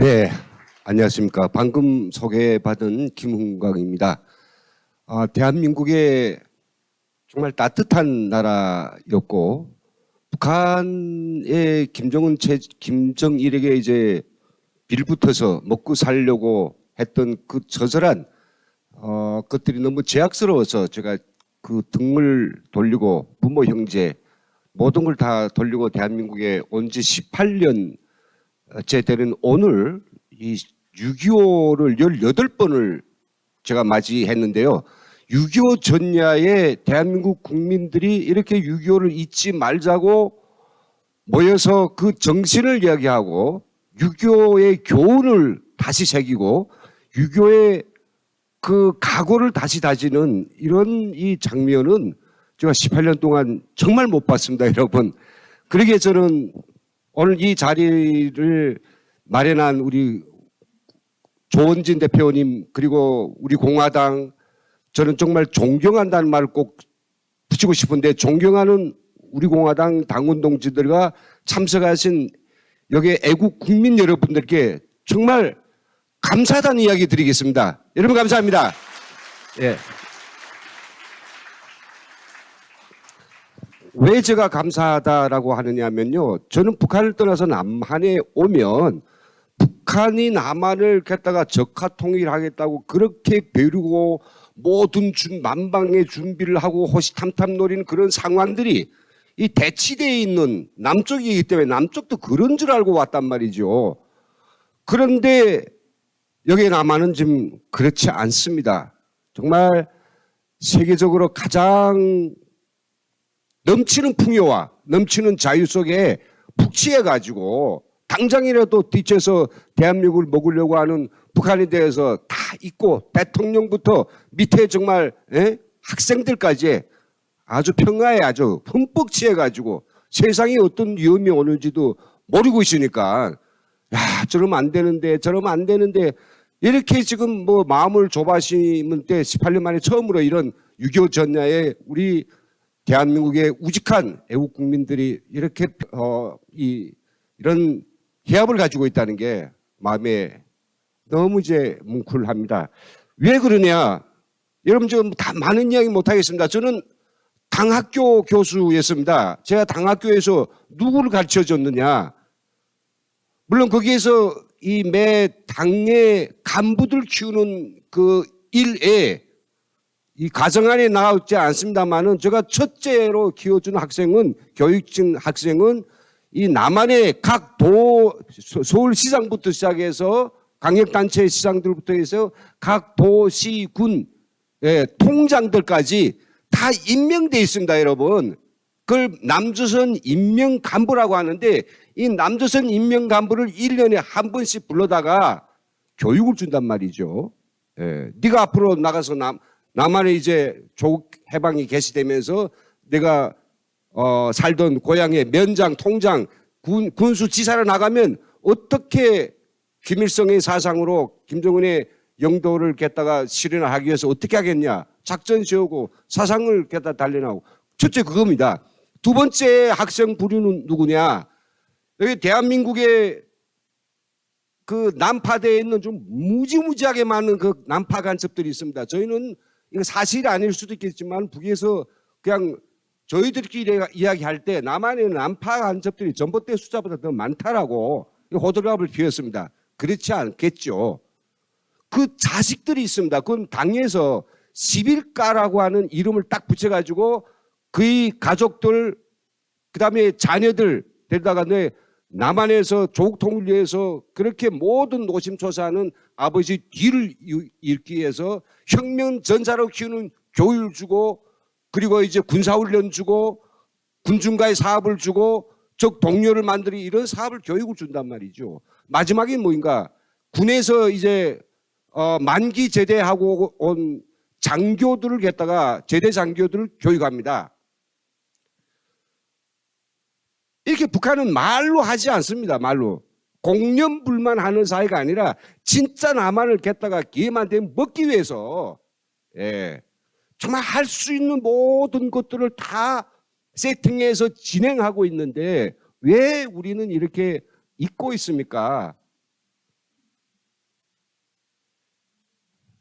네, 안녕하십니까. 방금 소개받은 김흥광입니다. 대한민국의 정말 따뜻한 나라였고, 북한의 김정일에게 이제 빌붙어서 먹고 살려고 했던 그 처절한 것들이 너무 제약스러워서 제가 그 등을 돌리고 부모 형제 모든 걸 다 돌리고 대한민국에 온 지 18년째 되는 오늘 이 6.25를 18번을 제가 맞이했는데요. 6.25 전야에 대한민국 국민들이 이렇게 6.25를 잊지 말자고 모여서 그 정신을 이야기하고 6.25의 교훈을 다시 새기고 6.25의 그 각오를 다시 다지는 이런 이 장면은 제가 18년 동안 정말 못 봤습니다, 여러분. 그러기에 저는 오늘 이 자리를 마련한 우리 조원진 대표님 그리고 우리 공화당 저는 정말 존경한다는 말을 꼭 붙이고 싶은데 존경하는 우리 공화당 당원 동지들과 참석하신 여기 애국 국민 여러분들께 정말 감사하다는 이야기 드리겠습니다. 여러분 감사합니다. 예. 왜 제가 감사하다라고 하느냐면요. 저는 북한을 떠나서 남한에 오면 북한이 남한을 갖다가 적화 통일하겠다고 그렇게 벼르고 모든 만방의 준비를 하고 호시탐탐 노리는 그런 상황들이 이 대치대에 있는 남쪽이기 때문에 남쪽도 그런 줄 알고 왔단 말이죠. 그런데 여기 남한은 지금 그렇지 않습니다. 정말 세계적으로 가장 넘치는 풍요와 넘치는 자유 속에 푹 취해가지고 당장이라도 뒤쳐서 대한민국을 먹으려고 하는 북한에 대해서 다 있고 대통령부터 밑에 정말 학생들까지 아주 평화에 아주 흠뻑 취해가지고 세상에 어떤 위험이 오는지도 모르고 있으니까 야 저러면 안 되는데 저러면 안 되는데 이렇게 지금 뭐 마음을 좁아심은 때 18년 만에 처음으로 이런 6.25 전야에 우리 대한민국의 우직한 애국 국민들이 이렇게 이런 해압을 가지고 있다는 게 마음에 너무 이제 뭉클합니다. 왜 그러냐? 여러분 좀 다 많은 이야기 못 하겠습니다. 저는 당학교 교수였습니다. 제가 당학교에서 누구를 가르쳐 줬느냐? 물론 거기에서 이 매 당의 간부들 키우는 그 일에 이 가정 안에 나오지 않습니다만은 제가 첫째로 키워준 학생은 교육진 학생은 이 남한의 각 서울시장부터 시작해서 강력단체 시장들부터 해서 각 도시군 통장들까지 다 임명돼 있습니다, 여러분. 그걸 남조선 임명간부라고 하는데 이 남조선 임명간부를 1년에 한 번씩 불러다가 교육을 준단 말이죠. 네가 앞으로 나가서 남한에 이제 조국 해방이 개시되면서 내가 살던 고향의 면장, 통장, 군수지사로 나가면 어떻게 김일성의 사상으로 김정은의 영도를 갖다가 실현하기 위해서 어떻게 하겠냐. 작전 세우고 사상을 갖다 단련하고. 첫째 그겁니다. 두 번째 학생 부류는 누구냐. 여기 대한민국의 그 난파대에 있는 좀 무지무지하게 많은 그 난파 간첩들이 있습니다. 저희는 이거 사실이 아닐 수도 있겠지만 북에서 그냥 저희들끼리 이야기할 때 남한에 난파 간첩들이 전봇대 숫자보다 더 많다라고 호들갑을 피웠습니다. 그렇지 않겠죠. 그 자식들이 있습니다. 그건 당에서 시빌가라고 하는 이름을 딱 붙여가지고 그의 가족들 그다음에 자녀들 데려다가 남한에서 조국 통일을 위해서 그렇게 모든 노심초사하는 아버지 뒤를 잇기 위해서 혁명 전사로 키우는 교육을 주고 그리고 이제 군사훈련 주고 군중과의 사업을 주고 적 동료를 만들기 이런 사업을 교육을 준단 말이죠. 마지막에 뭐인가 군에서 이제 만기 제대하고 온 장교들을 갖다가 제대 장교들을 교육합니다. 이렇게 북한은 말로 하지 않습니다. 말로. 공연불만하는 사회가 아니라 진짜 남한을 갖다가 기회만 되면 먹기 위해서 정말 할 수 있는 모든 것들을 다 세팅해서 진행하고 있는데 왜 우리는 이렇게 잊고 있습니까?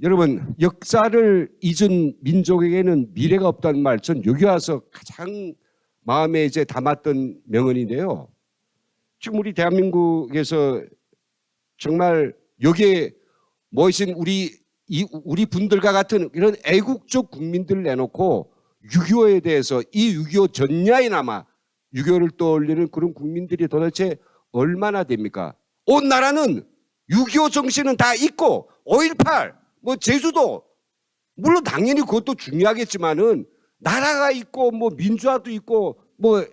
여러분, 역사를 잊은 민족에게는 미래가 없다는 말, 전 여기 와서 가장 마음에 이제 담았던 명언인데요. 지금 우리 대한민국에서 정말 여기에 모이신 우리 분들과 같은 이런 애국적 국민들을 내놓고 6.25에 대해서 이 6.25 전야에나마 6.25를 떠올리는 그런 국민들이 도대체 얼마나 됩니까? 온 나라는 6.25 정신은 다 있고 5.18, 뭐 제주도, 물론 당연히 그것도 중요하겠지만은 나라가 있고 뭐 민주화도 있고 뭐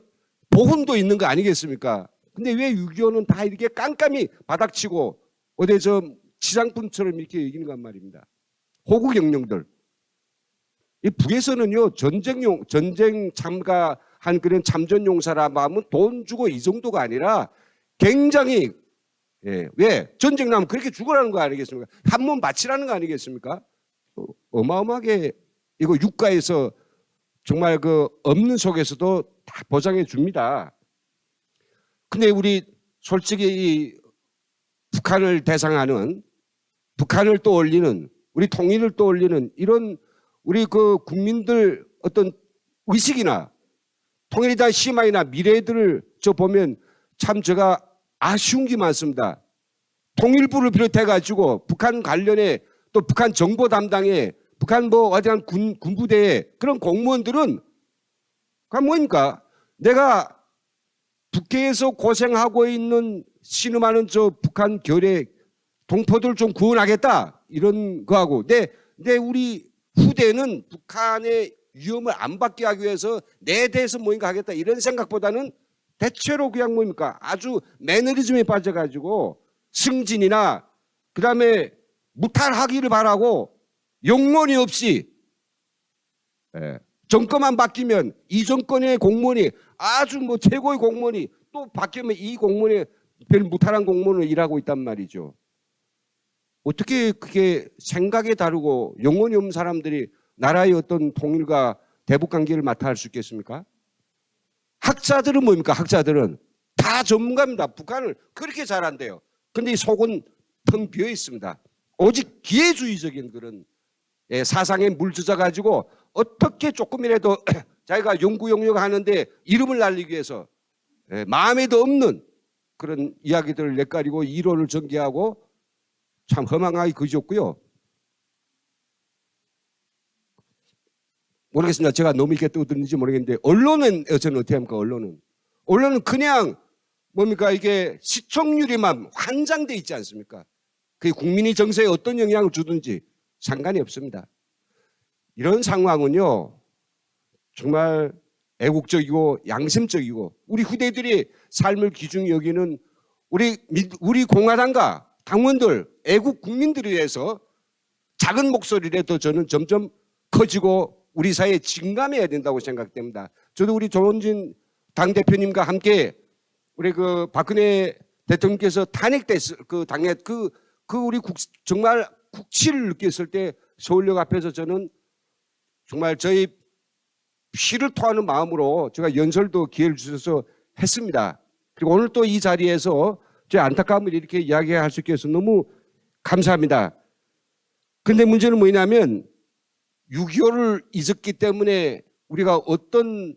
보훈도 있는 거 아니겠습니까? 근데 왜 6.25는 다 이렇게 깜깜이 바닥치고 어디 저 지상품처럼 이렇게 얘기는가 말입니다. 호국 영령들. 이 북에서는요, 전쟁 참가한 그런 참전용사라 하면 돈 주고 이 정도가 아니라 굉장히, 예, 왜? 전쟁 나면 그렇게 죽으라는 거 아니겠습니까? 한 몸 바치라는 거 아니겠습니까? 어마어마하게 이거 유가에서 정말 그 없는 속에서도 다 보장해 줍니다. 근데 우리 솔직히 이 북한을 대상하는, 북한을 떠올리는, 우리 통일을 떠올리는 이런 우리 그 국민들 어떤 의식이나 통일에 대한 희망이나 미래들을 저 보면 참 제가 아쉬운 게 많습니다. 통일부를 비롯해 가지고 북한 관련해 또 북한 정보 담당에 북한 뭐 어디한 군부대에 그런 공무원들은 그게 뭡니까? 내가 북해에서 고생하고 있는 신음하는 저 북한 결의 동포들 좀 구원하겠다 이런 거하고 내 우리 후대는 북한의 위험을 안 받게 하기 위해서 내 대해서 뭔가 하겠다 이런 생각보다는 대체로 그냥 뭡니까? 아주 매너리즘에 빠져가지고 승진이나 그 다음에 무탈하기를 바라고 용문이 없이, 예, 정권만 바뀌면 이 정권의 공무원이 아주 뭐 최고의 공무원이 또 바뀌면 이 공무원이 별 무탈한 공무원을 일하고 있단 말이죠. 어떻게 그게 생각이 다르고 영혼이 없는 사람들이 나라의 어떤 통일과 대북 관계를 맡아 할 수 있겠습니까? 학자들은 뭡니까? 학자들은 다 전문가입니다. 북한을 그렇게 잘한대요. 근데 이 속은 텅 비어 있습니다. 오직 기회주의적인 그런, 예, 사상에 물들여 가지고 어떻게 조금이라도 자기가 연구 영역 하는데 이름을 날리기 위해서, 예, 마음에도 없는 그런 이야기들을 내까리고 이론을 전개하고 참 허망하게 그지없고요. 모르겠습니다. 제가 너무 이렇게 떠드는지 모르겠는데 언론은 저는 어떻게 합니까? 언론은 그냥 뭡니까? 이게 시청률에만 환장돼 있지 않습니까? 그게 국민의 정서에 어떤 영향을 주든지 상관이 없습니다. 이런 상황은요, 정말 애국적이고 양심적이고 우리 후대들이 삶을 기준히 여기는 우리 공화당과 당원들, 애국 국민들에 대해서 작은 목소리라도 저는 점점 커지고 우리 사회에 증감해야 된다고 생각됩니다. 저도 우리 조원진 당대표님과 함께 우리 그 박근혜 대통령께서 탄핵됐을 그 당에 우리 정말 국치를 느꼈을 때 서울역 앞에서 저는 정말 저희 피를 토하는 마음으로 제가 연설도 기회를 주셔서 했습니다. 그리고 오늘 또 이 자리에서 제 안타까움을 이렇게 이야기할 수 있게 해서 너무 감사합니다. 그런데 문제는 뭐냐면 6.25를 잊었기 때문에 우리가 어떤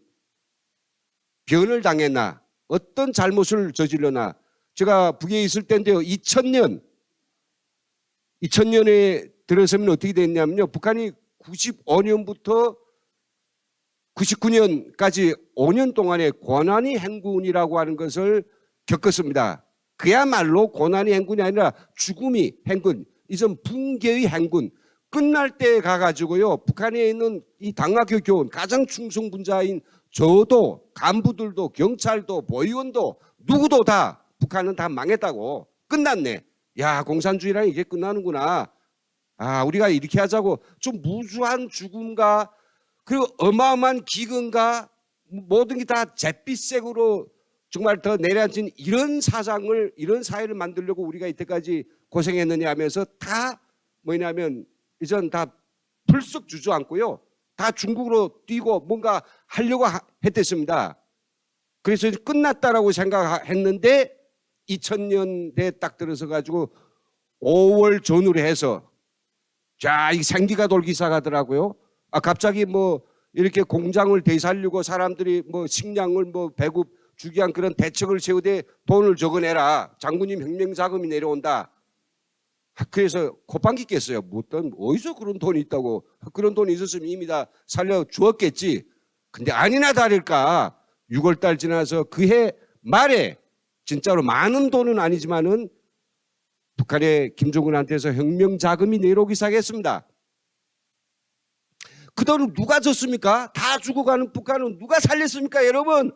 변을 당했나, 어떤 잘못을 저질렀나. 제가 북에 있을 때인데요. 2000년에 들어서면 어떻게 됐냐면요. 북한이 95년부터 99년까지 5년 동안의 고난의 행군이라고 하는 것을 겪었습니다. 그야말로 고난의 행군이 아니라 죽음의 행군, 이전 붕괴의 행군. 끝날 때 가가지고요, 북한에 있는 이 당학교 교원, 가장 충성분자인 저도, 간부들도, 경찰도, 보위원도, 누구도 다, 북한은 다 망했다고. 끝났네. 야, 공산주의란 이게 끝나는구나. 아, 우리가 이렇게 하자고. 좀 무수한 죽음과, 그리고 어마어마한 기근과 모든 게 다 잿빛색으로 정말 더 내려앉은 이런 사상을, 이런 사회를 만들려고 우리가 이때까지 고생했느냐 하면서 다 뭐냐면, 이전 다 불쑥 주저앉고요. 다 중국으로 뛰고 뭔가 하려고 했댔습니다. 그래서 끝났다라고 생각했는데 2000년대에 딱 들어서 가지고 5월 전후로 해서 자, 이 생기가 돌기 시작하더라고요. 갑자기 뭐 이렇게 공장을 되살리고 사람들이 뭐 식량을 뭐 배급 주기 위한 그런 대책을 세우되 돈을 적어내라. 장군님 혁명 자금이 내려온다. 그래서 콧방귀 꼈어요. 어디서 그런 돈이 있다고. 그런 돈이 있었으면 이미 다 살려 주었겠지. 근데 아니나 다를까 6월 달 지나서 그해 말에 진짜로 많은 돈은 아니지만은 북한의 김정은한테서 혁명 자금이 내려오기 시작했습니다. 그 돈을 누가 줬습니까? 다 죽어가는 북한은 누가 살렸습니까, 여러분?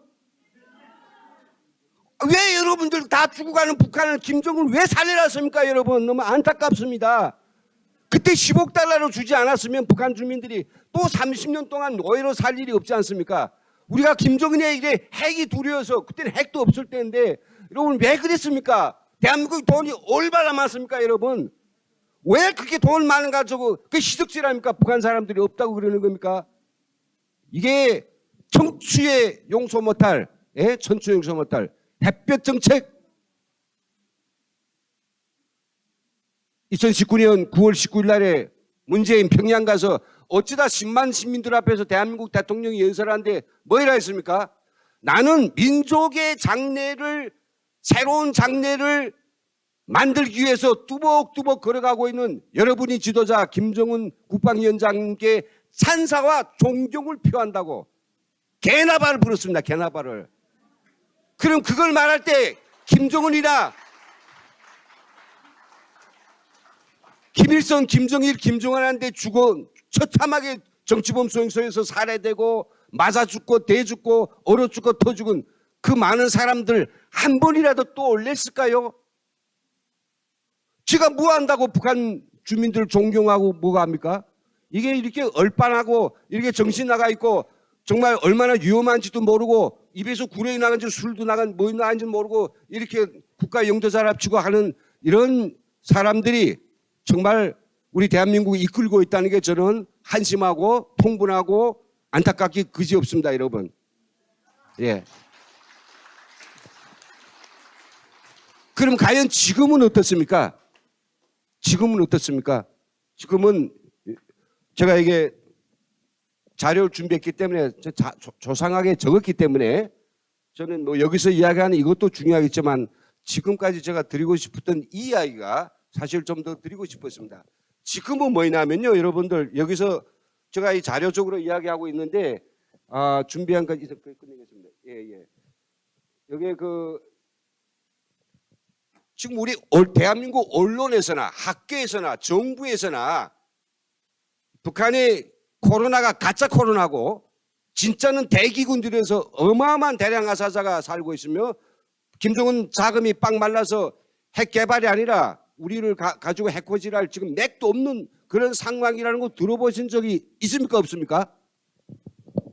왜 여러분들 다 죽어가는 북한을 김정은 왜 살려놨습니까, 여러분? 너무 안타깝습니다. 그때 10억 달러로 주지 않았으면 북한 주민들이 또 30년 동안 노예로 살 일이 없지 않습니까? 우리가 김정은에게 핵이 두려워서 그때는 핵도 없을 때인데 여러분 왜 그랬습니까? 대한민국 돈이 얼마나 많습니까, 여러분? 왜 그렇게 돈 많은 가지고 그 시득질합니까? 북한 사람들이 없다고 그러는 겁니까? 이게 청추에 용서 못할, 천추 용서 못할 햇볕 정책. 2019년 9월 19일 날에 문재인 평양 가서 어찌다 10만 시민들 앞에서 대한민국 대통령이 연설하는데 뭐라 했습니까? 나는 민족의 장래를, 새로운 장래를 만들기 위해서 뚜벅뚜벅 걸어가고 있는 여러분이 지도자 김정은 국방위원장께 찬사와 존경을 표한다고 개나발을 부르습니다. 개나발을. 그럼 그걸 말할 때 김정은이나 김일성, 김정일, 김정은한테 죽어 처참하게 정치범 소행소에서 살해되고 맞아 죽고 대 죽고 얼어 죽고 터 죽은 그 많은 사람들 한 번이라도 또 올렸을까요? 지가 뭐 한다고 북한 주민들 존경하고 뭐가 합니까? 이게 이렇게 얼빤하고 이렇게 정신 나가 있고 정말 얼마나 위험한지도 모르고 입에서 구렁이 나간지 술도 나간 뭐 나간지 모르고 이렇게 국가 영토잘 합치고 하는 이런 사람들이 정말 우리 대한민국을 이끌고 있다는 게 저는 한심하고 통분하고 안타깝기 그지없습니다, 여러분. 예. 그럼 과연 지금은 어떻습니까? 지금은 어떻습니까? 지금은 제가 이게 자료를 준비했기 때문에 조상하게 적었기 때문에 저는 뭐 여기서 이야기하는 이것도 중요하겠지만 지금까지 제가 드리고 싶었던 이 이야기가 사실 좀 더 드리고 싶었습니다. 지금은 뭐냐면요, 여러분들 여기서 제가 이 자료적으로 이야기하고 있는데 준비한 거 끝내겠습니다. 예. 여기 지금 우리 대한민국 언론에서나 학계에서나 정부에서나 북한의 코로나가 가짜 코로나고 진짜는 대기군들에서 어마어마한 대량 하사자가 살고 있으며 김정은 자금이 빵 말라서 핵 개발이 아니라 우리를 가지고 해코지할 지금 맥도 없는 그런 상황이라는 거 들어보신 적이 있습니까, 없습니까?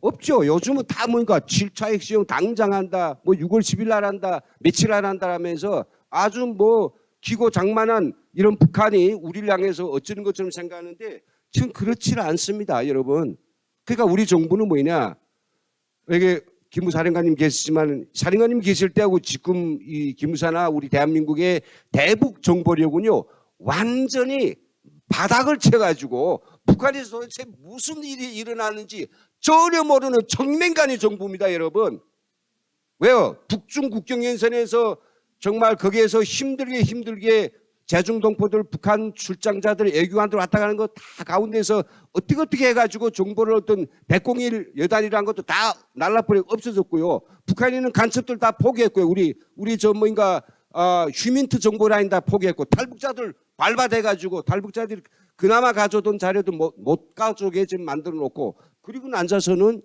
없죠. 요즘은 다 뭔가 7차 핵시험 당장 한다, 뭐 6월 10일 날 한다, 며칠 안 한다 하면서 아주 뭐 기고장만한 이런 북한이 우리를 향해서 어쩌는 것처럼 생각하는데 지금 그렇지 않습니다, 여러분. 그러니까 우리 정부는 뭐냐, 이게 기무사령관님 계시지만 사령관님 계실 때하고 지금 이 기무사나 우리 대한민국의 대북 정보력은요 완전히 바닥을 쳐가지고 북한에서 도대체 무슨 일이 일어나는지 전혀 모르는 정맹간의 정부입니다, 여러분. 왜요? 북중 국경연선에서 정말 거기에서 힘들게 제중동포들, 북한 출장자들, 애교관들 왔다 가는 거 다 가운데서 어떻게 해가지고 정보를 어떤 101 여단이라는 것도 다 날라버리고 없어졌고요. 북한에는 간첩들 다 포기했고요. 우리 휴민트 정보라인 다 포기했고 탈북자들 발바돼가지고 탈북자들이 그나마 가져온 자료도 못 가져오게 지금 만들어 놓고 그리고 앉아서는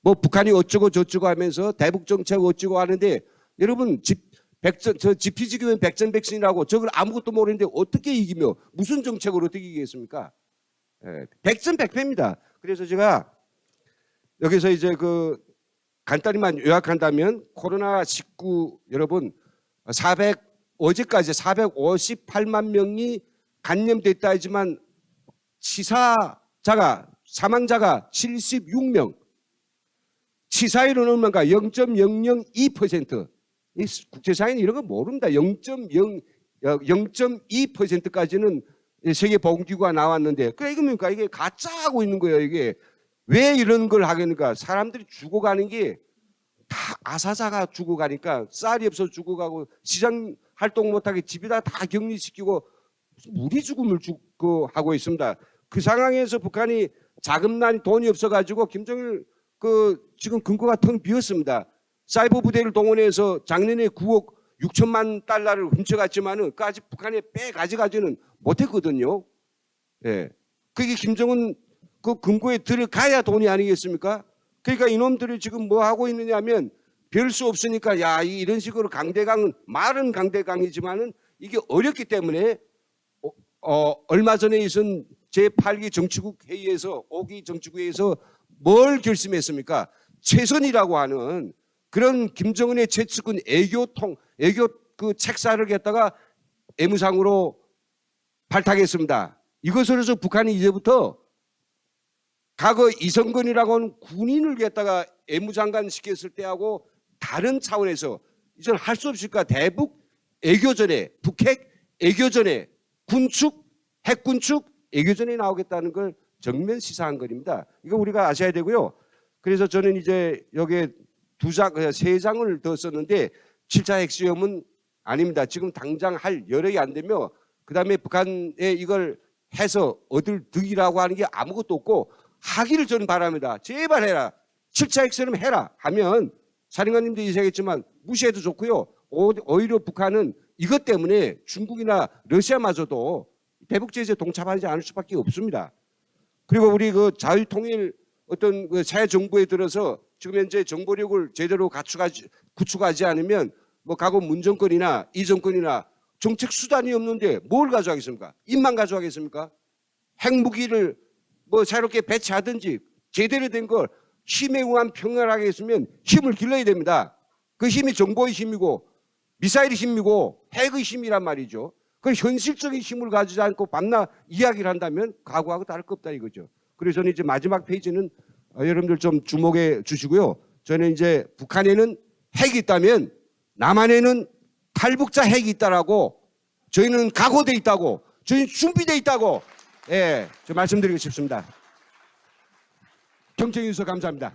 뭐 북한이 어쩌고 저쩌고 하면서 대북 정책 어쩌고 하는데 여러분 지피지기면 백전백신이라고 저걸 아무것도 모르는데 어떻게 이기며 무슨 정책을 어떻게 이기겠습니까? 백전백패입니다. 그래서 제가 여기서 이제 간단히만 요약한다면 코로나19 여러분 어제까지 458만 명이 감염됐다 하지만 사망자가 76명, 치사율은 얼마인가? 0.002%. 국제사회는 이런 거 모릅니다. 0.2%까지는 세계보건기구가 나왔는데 그래 이거 뭡니까? 이게 가짜하고 있는 거예요. 이게 왜 이런 걸 하겠는가? 사람들이 죽어가는 게 다 아사자가 죽어가니까 쌀이 없어 죽어가고 시장 활동 못하게 집에다 다 격리시키고 무리 죽음을 하고 있습니다. 그 상황에서 북한이 자금난이 돈이 없어가지고 김정일 지금 금고가 텅 비었습니다. 사이버 부대를 동원해서 작년에 9억 6천만 달러를 훔쳐갔지만은 그 아직 북한에 가져가지는 못했거든요. 예. 그게 김정은 그 금고에 들어가야 돈이 아니겠습니까? 그러니까 이놈들이 지금 뭐 하고 있느냐면 별 수 없으니까 야 이런 식으로 강대강은 말은 강대강이지만은 이게 어렵기 때문에 얼마 전에 있은 제8기 정치국 회의에서 5기 정치국 회의에서 뭘 결심했습니까? 최선이라고 하는 그런 김정은의 최측근 애교 그 책사를 갖다가 애무상으로 발탁했습니다. 이것을 해서 북한이 이제부터 과거 이성근이라고 하는 군인을 갖다가 애무장관 시켰을 때하고 다른 차원에서 이제는 할 수 없을까? 대북 애교전에 북핵 애교전에 군축 핵군축 애교전에 나오겠다는 걸 정면 시사한 것입니다. 이거 우리가 아셔야 되고요. 그래서 저는 이제 여기에 세 장을 더 썼는데 7차 핵시험은 아닙니다. 지금 당장 할 여력이 안 되며 그다음에 북한에 이걸 해서 얻을 득이라고 하는 게 아무것도 없고 하기를 저는 바랍니다. 제발 해라. 7차 핵시험 해라 하면 사령관님도 이야기했지만 무시해도 좋고요. 오히려 북한은 이것 때문에 중국이나 러시아마저도 대북 제재에 동참하지 않을 수밖에 없습니다. 그리고 우리 그 자유통일 어떤 그 새 정부에 들어서 지금 현재 정보력을 제대로 구축하지 않으면 뭐 과거 문 정권이나 이 정권이나 정책 수단이 없는데 뭘 가져가겠습니까? 입만 가져가겠습니까? 핵무기를 뭐 새롭게 배치하든지 제대로 된 걸 힘에 의한 평화하게 했으면 힘을 길러야 됩니다. 그 힘이 정보의 힘이고 미사일의 힘이고 핵의 힘이란 말이죠. 그 현실적인 힘을 가지지 않고 밤낮 이야기를 한다면 과거하고 다를 거 없다 이거죠. 그래서 저는 이제 마지막 페이지는 여러분들 좀 주목해 주시고요. 저는 이제 북한에는 핵이 있다면 남한에는 탈북자 핵이 있다라고 저희는 각오돼 있다고 저희는 준비돼 있다고 저 말씀드리고 싶습니다. 경청해 주셔서 감사합니다.